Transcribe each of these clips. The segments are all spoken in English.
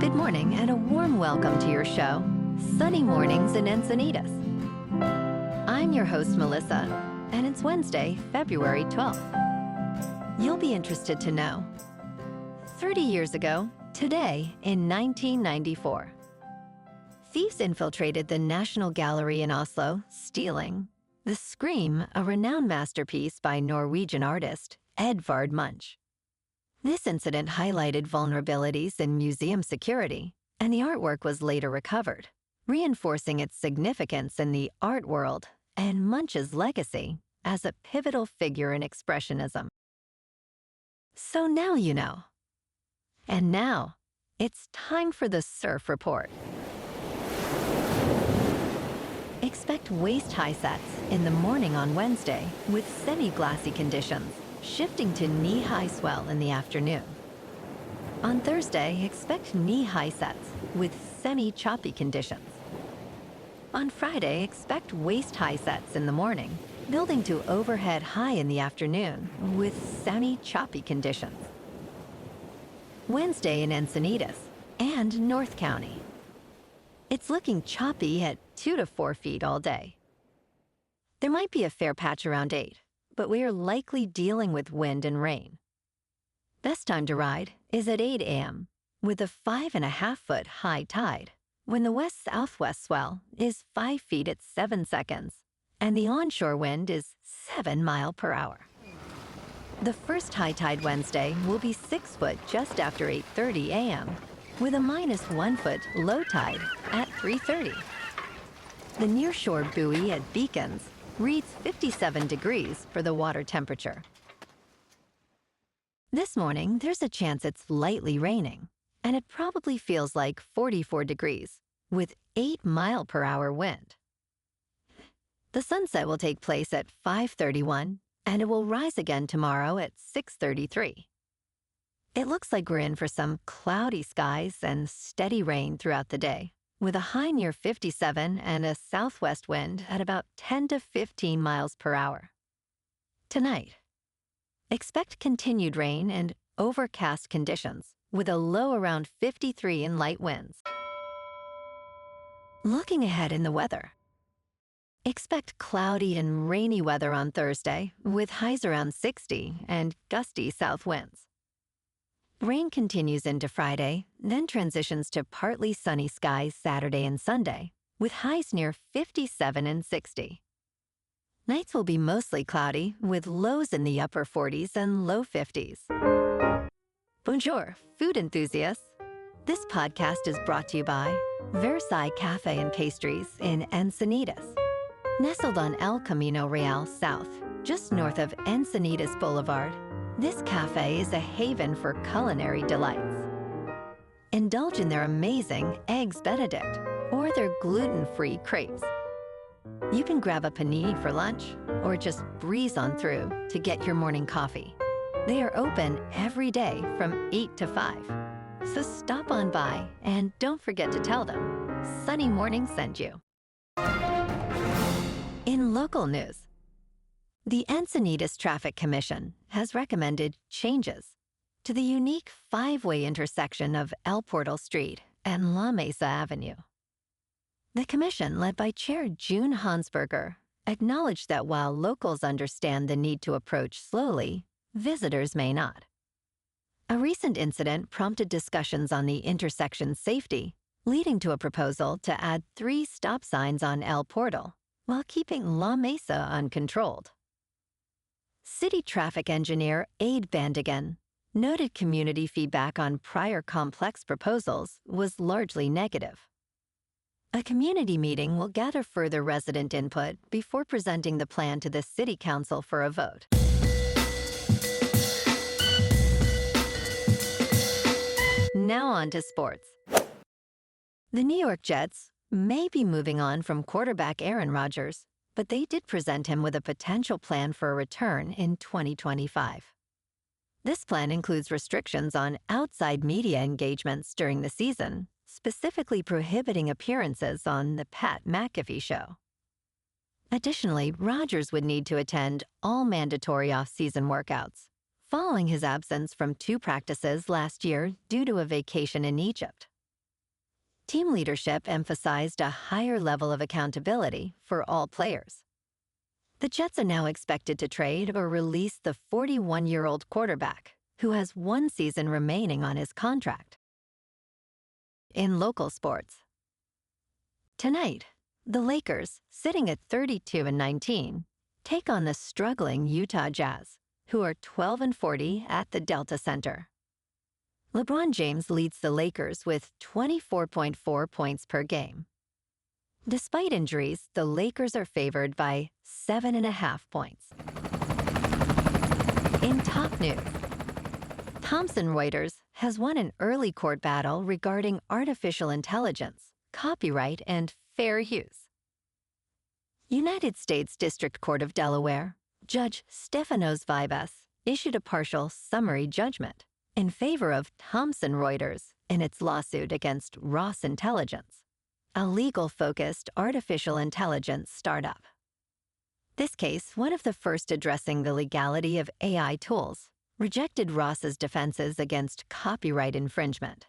Good morning and a warm welcome to your show, Sunny Mornings in Encinitas. I'm your host, Melissa, and it's Wednesday, February 12th. You'll be interested to know. 30 years ago, today in 1994, thieves infiltrated the National Gallery in Oslo, stealing The Scream, a renowned masterpiece by Norwegian artist Edvard Munch. This incident highlighted vulnerabilities in museum security, and the artwork was later recovered, reinforcing its significance in the art world and Munch's legacy as a pivotal figure in Expressionism. So now you know. And now, it's time for the Surf Report. Expect waist-high sets in the morning on Wednesday with semi-glassy conditions, shifting to knee-high swell in the afternoon. On Thursday, expect knee-high sets with semi-choppy conditions. On Friday, expect waist-high sets in the morning, building to overhead high in the afternoon with semi-choppy conditions. Wednesday in Encinitas and North County. It's looking choppy at 2 to 4 feet all day. There might be a fair patch around 8, but we are likely dealing with wind and rain. Best time to ride is at 8 a.m. with a 5.5-foot high tide, when the west-southwest swell is 5 feet at 7 seconds, and the onshore wind is 7 miles per hour. The first high tide Wednesday will be 6 foot just after 8:30 a.m., with a -1 foot low tide at 3:30. The nearshore buoy at Beacons reads 57 degrees for the water temperature. This morning, there's a chance it's lightly raining, and it probably feels like 44 degrees, with 8 mile per hour wind. The sunset will take place at 5:31, and it will rise again tomorrow at 6:33. It looks like we're in for some cloudy skies and steady rain throughout the day, with a high near 57 and a southwest wind at about 10 to 15 miles per hour. Tonight, expect continued rain and overcast conditions, with a low around 53 and light winds. Looking ahead in the weather, expect cloudy and rainy weather on Thursday, with highs around 60 and gusty south winds. Rain continues into Friday, then transitions to partly sunny skies Saturday and Sunday, with highs near 57 and 60. Nights will be mostly cloudy, with lows in the upper 40s and low 50s. Bonjour, food enthusiasts. This podcast is brought to you by Versailles Cafe and Pastries in Encinitas. Nestled on El Camino Real South, just north of Encinitas Boulevard, this cafe is a haven for culinary delights. Indulge in their amazing Eggs Benedict or their gluten-free crepes. You can grab a panini for lunch or just breeze on through to get your morning coffee. They are open every day from 8 to 5. So stop on by and don't forget to tell them Sunny Morning sent you. In local news, the Encinitas Traffic Commission has recommended changes to the unique 5-way intersection of El Portal Street and La Mesa Avenue. The commission, led by Chair June Hansberger, acknowledged that while locals understand the need to approach slowly, visitors may not. A recent incident prompted discussions on the intersection's safety, leading to a proposal to add 3 stop signs on El Portal, while keeping La Mesa uncontrolled. City traffic engineer Aid Bandigan noted community feedback on prior complex proposals was largely negative. A community meeting will gather further resident input before presenting the plan to the City Council for a vote. Now on to sports. The New York Jets may be moving on from quarterback Aaron Rodgers, but they did present him with a potential plan for a return in 2025. This plan includes restrictions on outside media engagements during the season, specifically prohibiting appearances on The Pat McAfee Show. Additionally, Rodgers would need to attend all mandatory off-season workouts, following his absence from 2 practices last year due to a vacation in Egypt. Team leadership emphasized a higher level of accountability for all players. The Jets are now expected to trade or release the 41-year-old quarterback, who has one season remaining on his contract. In local sports, tonight, the Lakers, sitting at 32-19, take on the struggling Utah Jazz, who are 12-40 at the Delta Center. LeBron James leads the Lakers with 24.4 points per game. Despite injuries, the Lakers are favored by 7.5 points. In top news, Thomson Reuters has won an early court battle regarding artificial intelligence, copyright, and fair use. United States District Court of Delaware, Judge Stefanos Vibas issued a partial summary judgment in favor of Thomson Reuters in its lawsuit against Ross Intelligence, a legal-focused artificial intelligence startup. This case, one of the first addressing the legality of AI tools, rejected Ross's defenses against copyright infringement.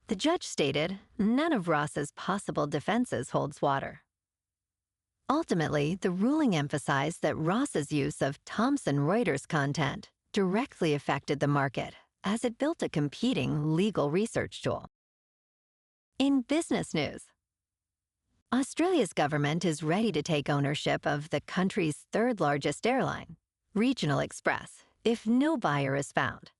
The judge stated none of Ross's possible defenses holds water. Ultimately, the ruling emphasized that Ross's use of Thomson Reuters content directly affected the market as it built a competing legal research tool. In business news, Australia's government is ready to take ownership of the country's third-largest airline, Regional Express, if no buyer is found.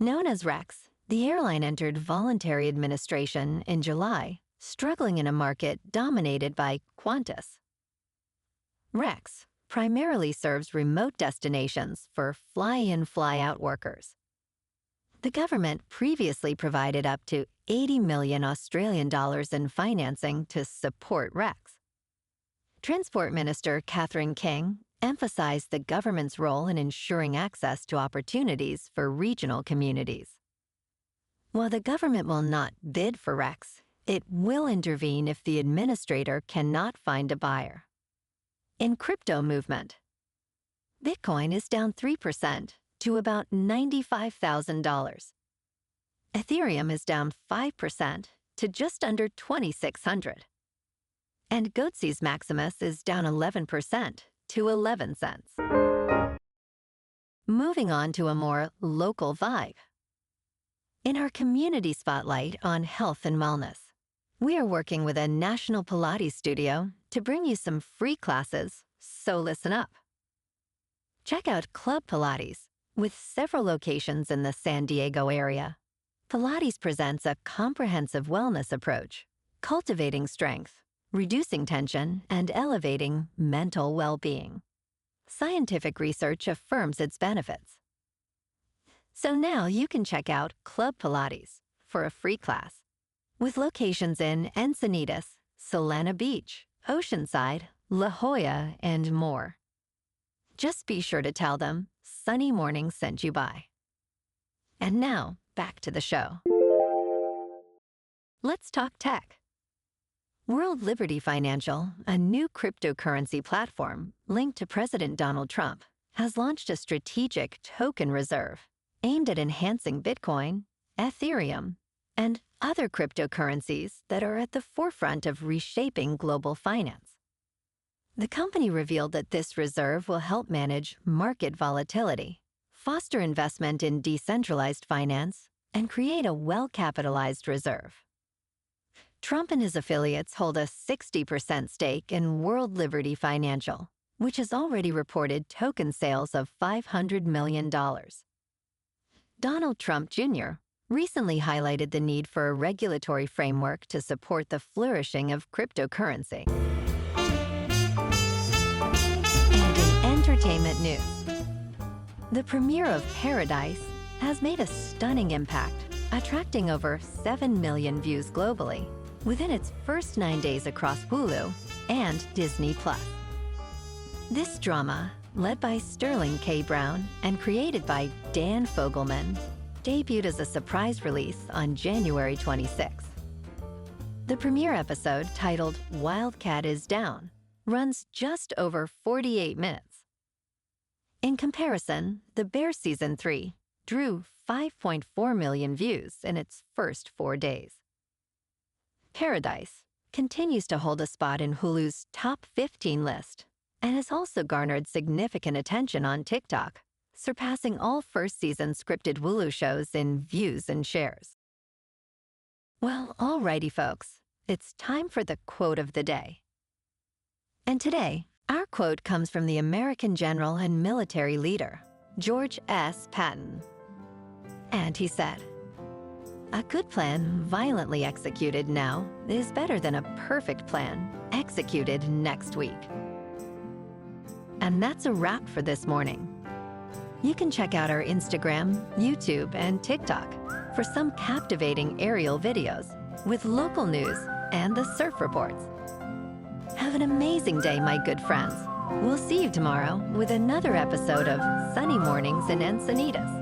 Known as Rex, the airline entered voluntary administration in July, struggling in a market dominated by Qantas. Rex primarily serves remote destinations for fly-in, fly-out workers. The government previously provided up to 80 million Australian dollars in financing to support Rex. Transport Minister Catherine King emphasized the government's role in ensuring access to opportunities for regional communities. While the government will not bid for Rex, it will intervene if the administrator cannot find a buyer. In crypto movement, Bitcoin is down 3% to about $95,000. Ethereum is down 5% to just under 2,600. And Goatse's Maximus is down 11% to 11 cents. Moving on to a more local vibe. In our community spotlight on health and wellness, we are working with a national Pilates studio to bring you some free classes, so listen up. Check out Club Pilates, with several locations in the San Diego area. Pilates presents a comprehensive wellness approach, cultivating strength, reducing tension, and elevating mental well-being. Scientific research affirms its benefits. So now you can check out Club Pilates for a free class, with locations in Encinitas, Solana Beach, Oceanside, La Jolla, and more. Just be sure to tell them Sunny Morning sent you by. And now, back to the show. Let's talk tech. World Liberty Financial, a new cryptocurrency platform linked to President Donald Trump, has launched a strategic token reserve aimed at enhancing Bitcoin, Ethereum, and other cryptocurrencies that are at the forefront of reshaping global finance. The company revealed that this reserve will help manage market volatility, foster investment in decentralized finance, and create a well-capitalized reserve. Trump and his affiliates hold a 60% stake in World Liberty Financial, which has already reported token sales of $500 million. Donald Trump Jr. recently highlighted the need for a regulatory framework to support the flourishing of cryptocurrency. And in entertainment news, the premiere of Paradise has made a stunning impact, attracting over 7 million views globally within its first 9 days across Hulu and Disney+. This drama, led by Sterling K. Brown and created by Dan Fogelman, debuted as a surprise release on January 26. The premiere episode, titled Wildcat is Down, runs just over 48 minutes. In comparison, The Bear Season 3 drew 5.4 million views in its first 4 days. Paradise continues to hold a spot in Hulu's top 15 list and has also garnered significant attention on TikTok, surpassing all first-season scripted Hulu shows in views and shares. Well, alrighty, folks. It's time for the quote of the day. And today, our quote comes from the American general and military leader, George S. Patton. And he said, "A good plan violently executed now is better than a perfect plan executed next week." And that's a wrap for this morning. You can check out our Instagram, YouTube, and TikTok for some captivating aerial videos with local news and the surf reports. Have an amazing day, my good friends. We'll see you tomorrow with another episode of Sunny Mornings in Encinitas.